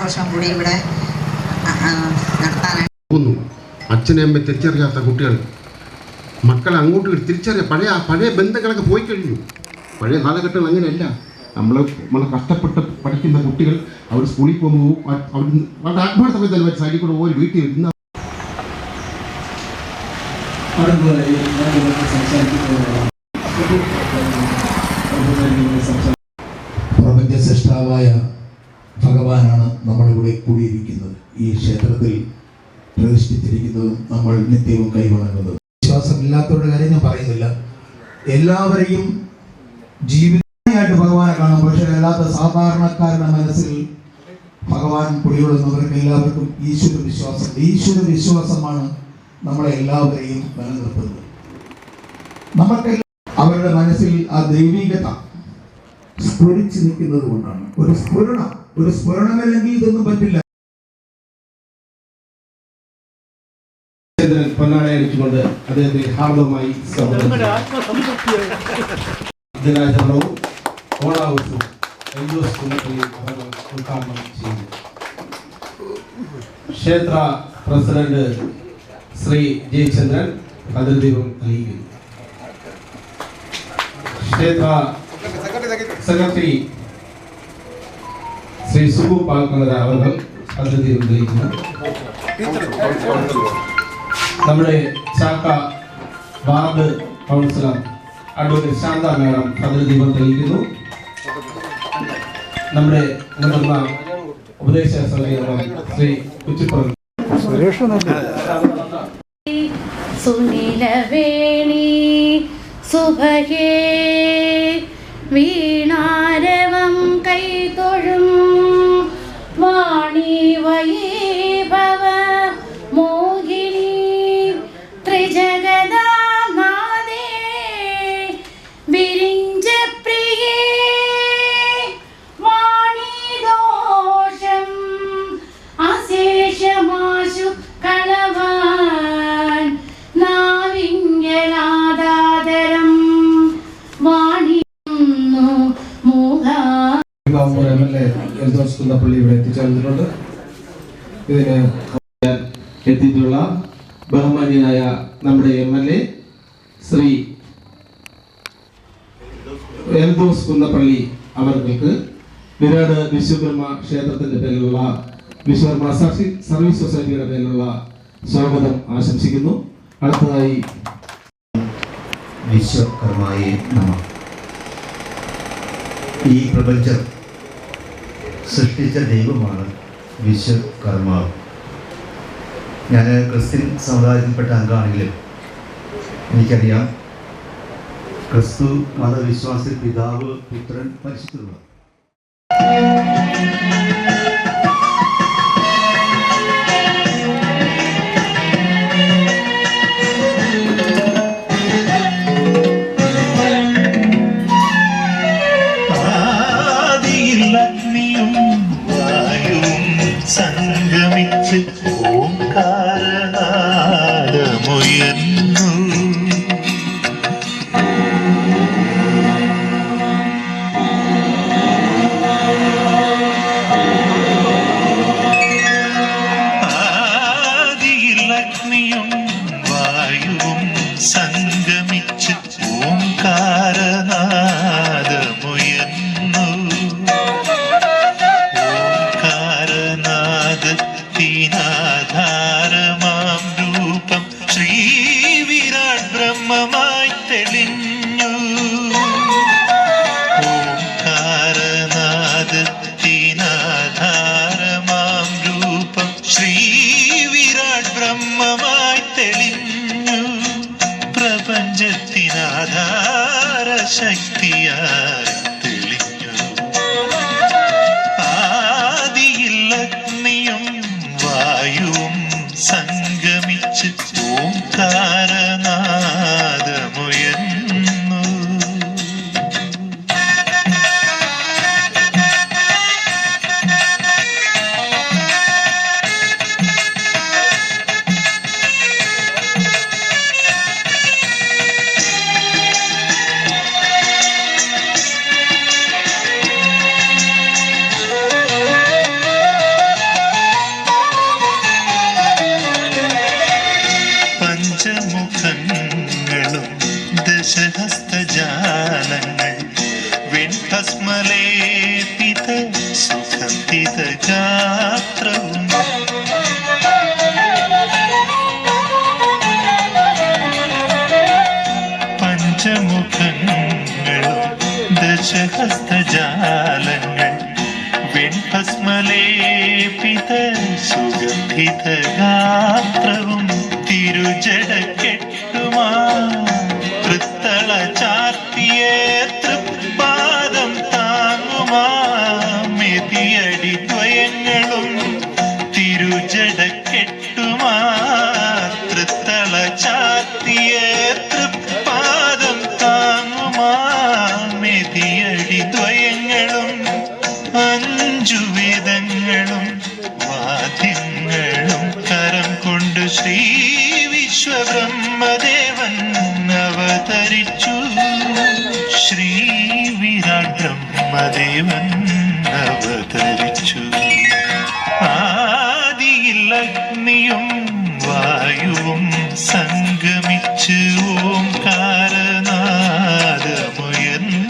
ഓണാഘോഷം കൂടി ഇവിടെ നടത്താനായിട്ട്. അച്ഛനെ അമ്മയെ തിരിച്ചറിയാത്ത കുട്ടികൾ മക്കളെ അങ്ങോട്ട് തിരിച്ചറിയാം. പഴയ ബന്ധങ്ങളൊക്കെ പോയി കഴിഞ്ഞു. പഴയ കാലഘട്ടങ്ങൾ അങ്ങനെയല്ല. നമ്മളെ കഷ്ടപ്പെട്ട് പഠിക്കുന്ന കുട്ടികൾ അവർ സ്കൂളിൽ പോകുമ്പോൾ അവർ വളരെ ആത്മാർത്ഥമായി സൈഡിൽ കൂടെ ഒരു വീട്ടിൽ ഇരുന്ന പ്രപഞ്ച സൃഷ്ടാവായ ഭഗവാനാണ് നമ്മളിവിടെ കൂടിയിരിക്കുന്നത്. ഈ ക്ഷേത്രത്തിൽ പ്രതിഷ്ഠിച്ചിരിക്കുന്നതും നമ്മൾ നിത്യവും കൈവണങ്ങുന്നതും. വിശ്വാസമില്ലാത്തവരുടെ കാര്യം ഞാൻ പറയുന്നില്ല. എല്ലാവരെയും ജീവിതമായിട്ട് ഭഗവാനെ കാണാം. പക്ഷെ അല്ലാത്ത സാധാരണക്കാരുടെ മനസ്സിൽ ഭഗവാൻ കുടികൊള്ളുന്നവർക്ക് എല്ലാവർക്കും ഈശ്വര വിശ്വാസമാണ് നമ്മളെ എല്ലാവരെയും നിലനിർത്തുന്നത്. നമുക്കെല്ലാം അവരുടെ മനസ്സിൽ ആ ദൈവികത സ്ഫുരിച്ചു നിൽക്കുന്നത് കൊണ്ടാണ്. ഒരു സ്ഫുരണമല്ലെങ്കിൽ ഇതൊന്നും പറ്റില്ല. പൊന്നാടയടിച്ചുകൊണ്ട് അദ്ദേഹത്തെ ഹാർദമായി ദിനാചരണവും ഓണാഘോഷവും ഉദ്ഘാടനം ചെയ്തു. ക്ഷേത്ര പ്രസിഡന്റ് ശ്രീ ജയചന്ദ്രൻ അതിർദീപം നൽകി. ക്ഷേത്ര സെക്രട്ടറി ശ്രീ സുബു പാൽക്കര അവർ അതിർദീപം നൽകുന്നു. നമ്മുടെ Chakka ward councillor advocate Shantha madam അതിർദീപം തെളിയിക്കുന്നു. നമ്മുടെ മുതിർന്ന ഉപദേശ സമിതി ശ്രീ കുച്ചിപ്പുറം സുനിലവേണി സുഭഗേ വീണാരവം കൈതൊഴും വാണി വൈഭവ മോഹിനി ത്രിജഗദാനാദേ വിരിഞ്ച പ്രിയേ വാണി ദോഷം അശേഷമാശു കളവാൻ നാവിങ്കലാദാദരം വാണിയുന്നു മൂകാ. പള്ളി ഇവിടെ എത്തിച്ചേർന്നിട്ടുണ്ട്. ഇതിന് എത്തിയിട്ടുള്ള ബഹുമാന്യനായ നമ്മുടെ MLA ശ്രീ എൽദോസ് കുന്നപ്പള്ളി അവർക്ക് വിരാട് വിശ്വകർമ്മ ക്ഷേത്രത്തിന്റെ പേരിലുള്ള വിശ്വകർമ്മ സർവീസ് സൊസൈറ്റിയുടെ പേരിലുള്ള സ്വാഗതം ആശംസിക്കുന്നു. അടുത്തതായി വിശ്വകർമ്മയെ നമഃ. ഈ പ്രപഞ്ചം സൃഷ്ടിച്ച ദൈവമാണ് വിശ്വകർമാവ്. ഞാൻ ക്രിസ്ത്യൻ സമുദായത്തിൽപ്പെട്ട അംഗമാണെങ്കിലും എനിക്കറിയാം ക്രിസ്തു മതവിശ്വാസത്തിൽ പിതാവ്, പുത്രൻ, പരിശുദ്ധ സംഗമിച്ച് ഓംകാരനാദമുയർന്നു. ആദിയിൽ അഗ്നിയും വായുവും സംഗമിച്ച് ഓംകാരനാദമുയർന്നു. ാധാരമാം രൂപം ശ്രീ വിരാട് ബ്രഹ്മമായി തെളിഞ്ഞു. ഓംകാരനാദത്തിനാധാരമാം രൂപം ശ്രീ വിരാട് ബ്രഹ്മമായി തെളിഞ്ഞു. പ്രപഞ്ചത്തിനാധാര ശക്തിയായി തെളിഞ്ഞു. വായുവും സംഗമിച്ച് ഓംകാരനാദമുയർന്നു. സ്പർശഹസ്തജാലങ്ങൾ വെൺഭസ്മലേപിത സുഗന്ധിത ഗാത്രവും തിരുജടക്കെട്ടുമാ തൃത്തള ചാർത്തിയ തൃപ്പാദം താങ്ങുമാ മെതിയടി ദ്വയങ്ങളും തിരുജടക്കെട്ടുമാ തൃത്തള ചാർത്തിയ തൃപ്പാദം താങ്ങുമാ മെതിയടി ദ്വയങ്ങളും അഞ്ചു വേദങ്ങളും വാദ്യങ്ങളും കരം കൊണ്ട് ശ്രീ വിശ്വബ്രഹ്മദേവൻ അവതരിച്ചു. ശ്രീ വിരാട് ബ്രഹ്മദേവൻ അവതരിച്ചു. ആദിയിൽ അഗ്നിയും വായുവും സംഗമിച്ച് ഓംകാരനാദമുയർന്നു.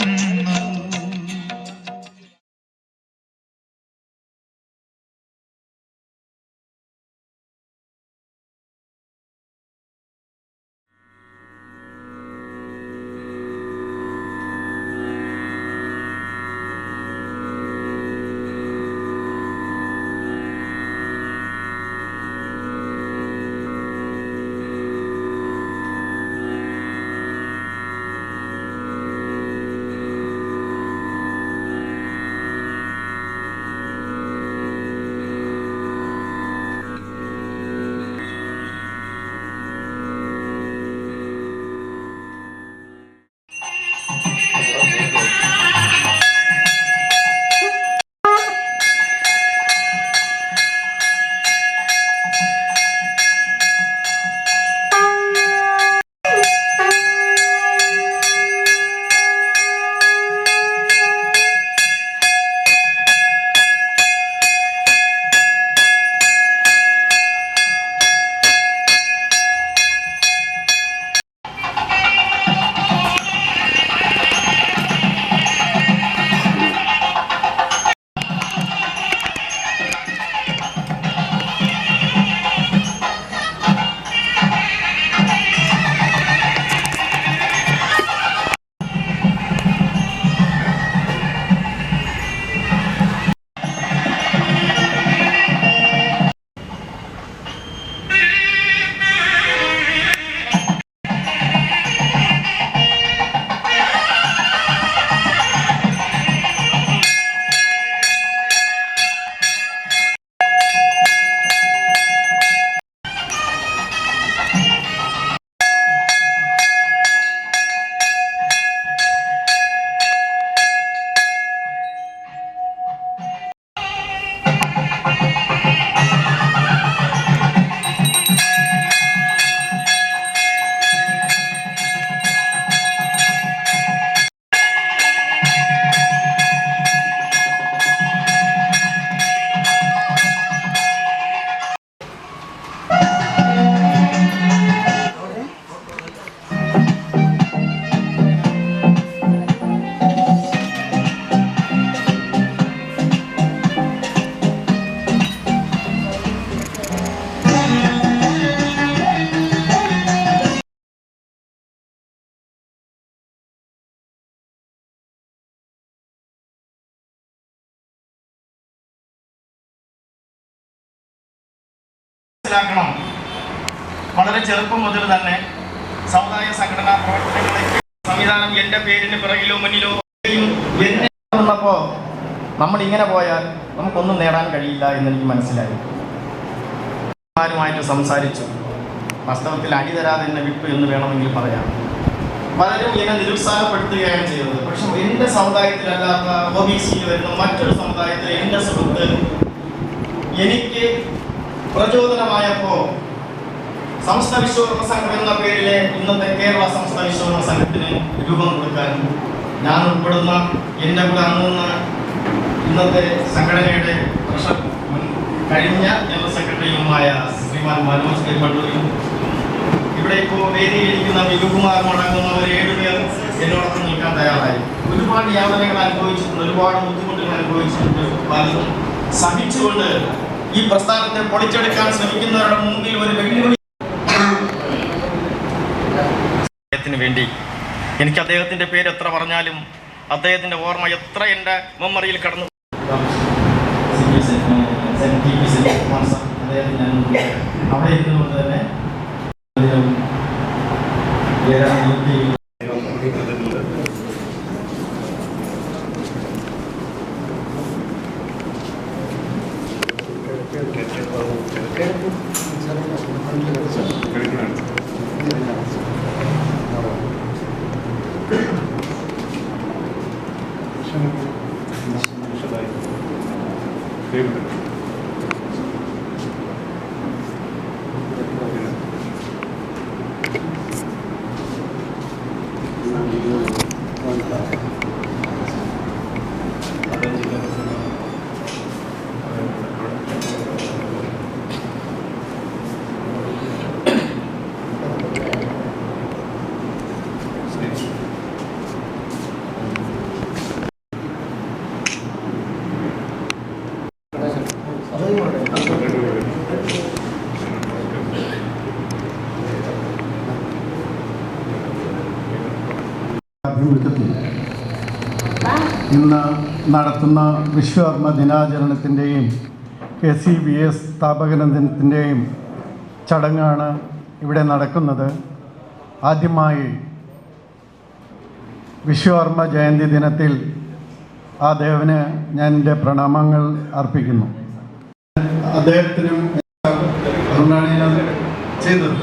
മനസ്സിലാക്കണം. വളരെ ചെറുപ്പം മുതൽ തന്നെ സമുദായ സംഘടനാ പ്രവർത്തനങ്ങളെ സംവിധാനം എൻ്റെ പേരിന് പിറകിലോ മുന്നിലോ എന്നെ വന്നപ്പോൾ നമ്മൾ ഇങ്ങനെ പോയാൽ നമുക്കൊന്നും നേടാൻ കഴിയില്ല എന്നെനിക്ക് മനസ്സിലായി. ആരുമായിട്ട് സംസാരിച്ചു. വാസ്തവത്തിൽ അടി തരാതെ എന്നെ വിട്ടു എന്ന് വേണമെങ്കിൽ പറയാം. പലരും എന്നെ നിരുത്സാഹപ്പെടുത്തുകയാണ് ചെയ്തത്. പക്ഷെ എൻ്റെ സമുദായത്തിലല്ലാത്ത OBCയിൽ വരുന്ന മറ്റൊരു സമുദായത്തിലെ എൻ്റെ സുഹൃത്ത് എനിക്ക് പ്രചോദനമായപ്പോൾ സംസ്ഥാന വിശ്വകർമ്മ സംഘം എന്ന പേരിലെ ഇന്നത്തെ കേരള സംസ്ഥാന വിശ്വകർമ്മ സംഘത്തിന് രൂപം കൊടുക്കാൻ ഞാൻ ഉൾപ്പെടുന്ന എൻ്റെ കൂടെ അന്നുന്ന ഇന്നത്തെ സംഘടനയുടെ കഴിഞ്ഞ ജനറൽ സെക്രട്ടറിയുമായ ശ്രീമാൻ മനോജ് കരിമണ്ടൂരിയും ഇവിടെ ഇപ്പോൾ വേദിയിലിരിക്കുന്ന വികുകുമാറും അടങ്ങുന്നവർ 7 പേർ എന്നോടൊപ്പം നിൽക്കാൻ തയ്യാറായി. ഒരുപാട് യാതനകൾ അനുഭവിച്ചിട്ടുണ്ട്, ഒരുപാട് ബുദ്ധിമുട്ടുകൾ അനുഭവിച്ചിട്ടുണ്ട്. പലതും സഹിച്ചുകൊണ്ട് ഈ പ്രസ്ഥാനത്തെ പൊളിച്ചെടുക്കാൻ ശ്രമിക്കുന്നവരുടെ മുമ്പിൽ ഒരു വെല്ലുവിളി വേണ്ടി എനിക്ക് അദ്ദേഹത്തിൻ്റെ പേര് എത്ര പറഞ്ഞാലും അദ്ദേഹത്തിൻ്റെ ഓർമ്മ എത്ര എൻ്റെ മെമ്മറിയിൽ കടന്നു. അവിടെ ഇരുന്നുകൊണ്ട് തന്നെ ആഭിമുഖ്യത്തിൽ ഇന്ന് നടത്തുന്ന വിശ്വകർമ്മ ദിനാചരണത്തിൻ്റെയും KCBS സ്ഥാപക ദിനത്തിൻ്റെയും ചടങ്ങാണ് ഇവിടെ നടക്കുന്നത്. ആദ്യമായി വിശ്വകർമ്മ ജയന്തി ദിനത്തിൽ ആ ദേവന് ഞാൻ എൻ്റെ പ്രണാമങ്ങൾ അർപ്പിക്കുന്നു. അദ്ദേഹത്തിനും അതുകൊണ്ടാണ് ഞാനത് ചെയ്തത്.